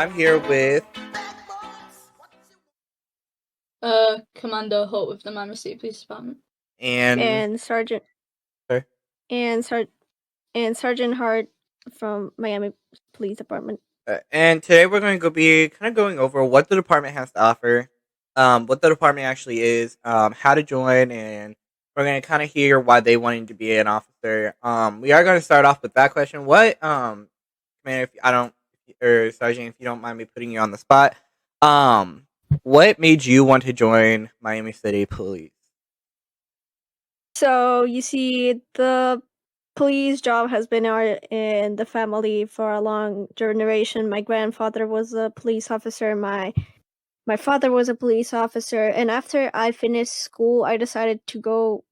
I'm here with Commander Holt with the Miami State Police Department. and Sergeant sorry. and Sergeant Hart from Miami Police Department. And today we're going to be kind of going over what the department has to offer, what the department actually is, how to join, and we're going to kind of hear why they wanted to be an officer. We are going to start off with that question. What, Commander, if I don't, or Sergeant, if you don't mind me putting you on the spot, what made you want to join Miami City Police? So you see, the police job has been in the family for a long generation. My grandfather was a police officer. My father was a police officer, and after I finished school, I decided to go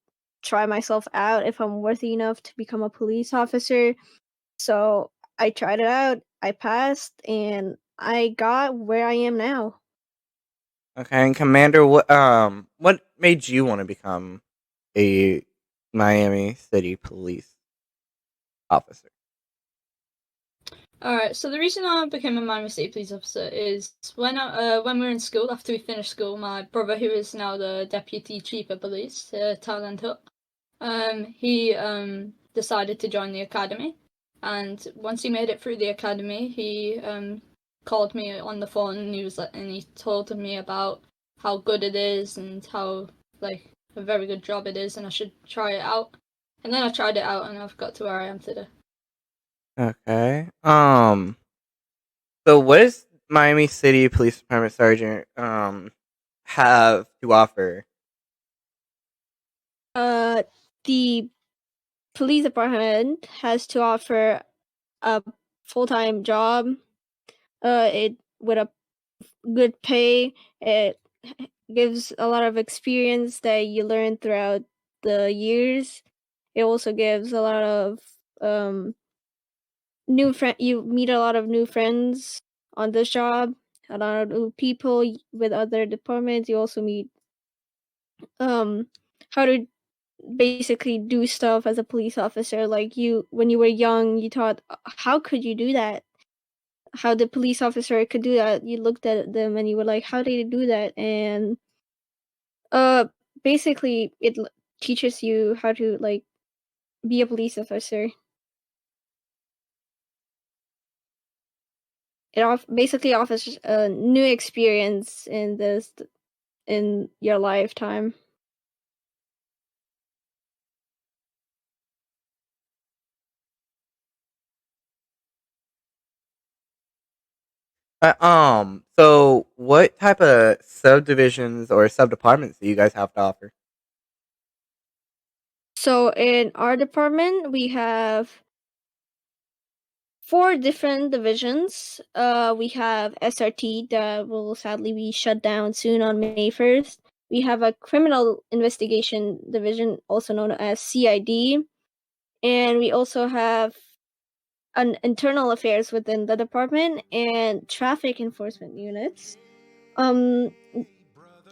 try myself out if I'm worthy enough to become a police officer. So I tried it out. I passed, and I got where I am now. Okay, and Commander, what made you want to become a Miami City police officer? Alright, so the reason I became a Miami State Police Officer is when we were in school, after we finished school, my brother, who is now the Deputy Chief of Police, Talent Hook, he decided to join the academy, and once he made it through the academy, he called me on the phone and he told me about how good it is and how like a very good job it is, and I should try it out. And then I tried it out, and I've got to where I am today. Okay. So what does Miami City Police Department Sergeant have to offer? The police department has to offer a full-time job. It with a good pay. It gives a lot of experience that you learn throughout the years. It also gives a lot of new friend. You meet a lot of new friends on this job. A lot of new people with other departments. You also meet how to basically do stuff as a police officer. Like when you were young, you thought, how could you do that? How the police officer could do that? You looked at them and you were like, how did they do that? And uh basically it teaches you how to like be a police officer. It basically offers a new experience in your lifetime. So what type of subdivisions or subdepartments do you guys have to offer? So in our department, we have 4 different divisions. We have SRT that will sadly be shut down soon on May 1st. We have a criminal investigation division, also known as CID, and we also have an internal affairs within the department and traffic enforcement units. Um,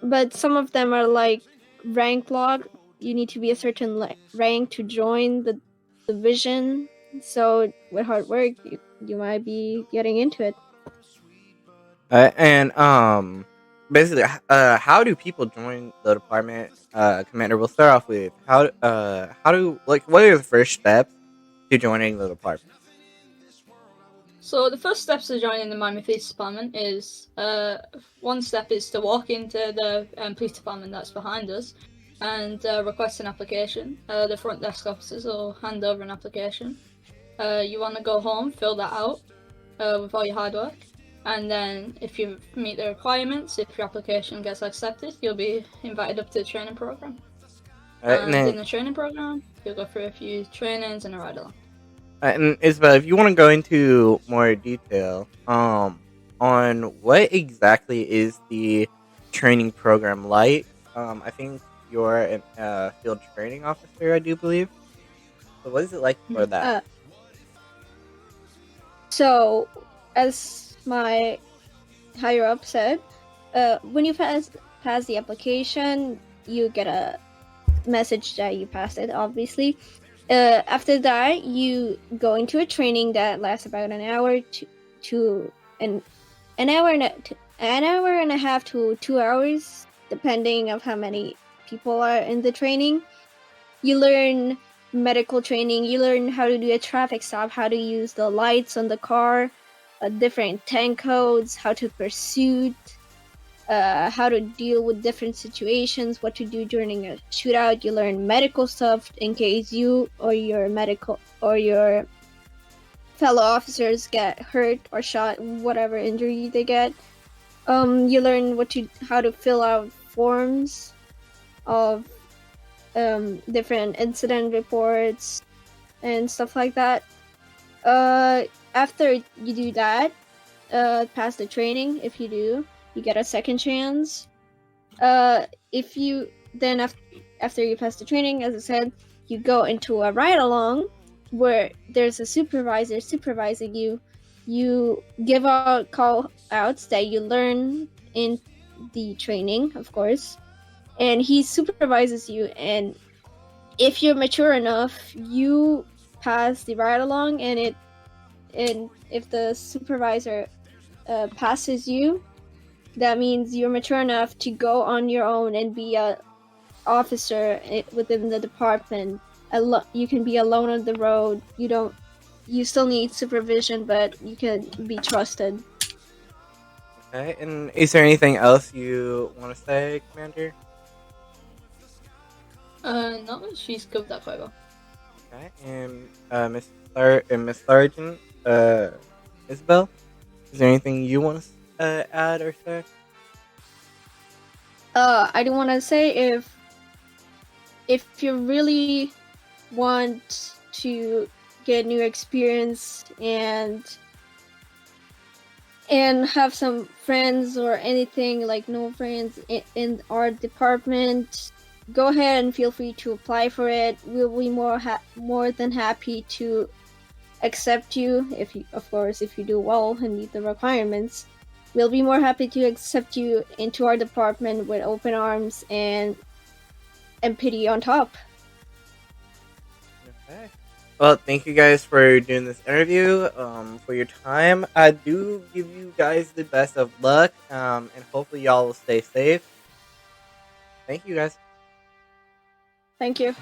but some of them are like rank log. You need to be a certain rank to join the division. So with hard work, you might be getting into it. And basically, how do people join the department? Commander, we'll start off with how do what are the first steps to joining the department? So the first steps to joining the Miami Police Department is one step is to walk into the police department that's behind us and request an application. The front desk officers will hand over an application. You want to go home, fill that out with all your hard work, and then if you meet the requirements, if your application gets accepted, you'll be invited up to the training program. And in the training program, you'll go through a few trainings and a ride along. And Isabel, if you want to go into more detail, on what exactly is the training program like? I think you're a field training officer, I do believe. So what is it like for that? So, as my higher up said, when you pass the application, you get a message that you passed it, obviously. After that, you go into a training that lasts about an hour to an hour and a half to 2 hours, depending of how many people are in the training. You learn medical training. You learn how to do a traffic stop, how to use the lights on the car, different tank codes, how to pursue, how to deal with different situations, what to do during a shootout. You learn medical stuff in case you or your fellow officers get hurt or shot, whatever injury they get. You learn how to fill out forms of different incident reports and stuff like that. After you do that, pass the training. If you do, you get a second chance. If you then after you pass the training, as I said, you go into a ride along where there's a supervisor supervising you. You give out call outs that you learn in the training, of course, and he supervises you. And if you're mature enough, you pass the ride along, and if the supervisor passes you, that means you're mature enough to go on your own and be a officer within the department. You can be alone on the road. You still need supervision, but you can be trusted. Okay, and is there anything else you want to say, Commander? No, she's covered that quite well. Okay, and Miss Sargent, Isabel, is there anything you want to add or say? I do want to say if you really want to get new experience and have some friends or anything, like no friends in our department, go ahead and feel free to apply for it. We'll be more than happy to accept you if you do well and meet the requirements. We'll be more happy to accept you into our department with open arms and pity on top. Okay. Well, thank you guys for doing this interview. For your time, I do give you guys the best of luck. And hopefully y'all will stay safe. Thank you guys. Thank you.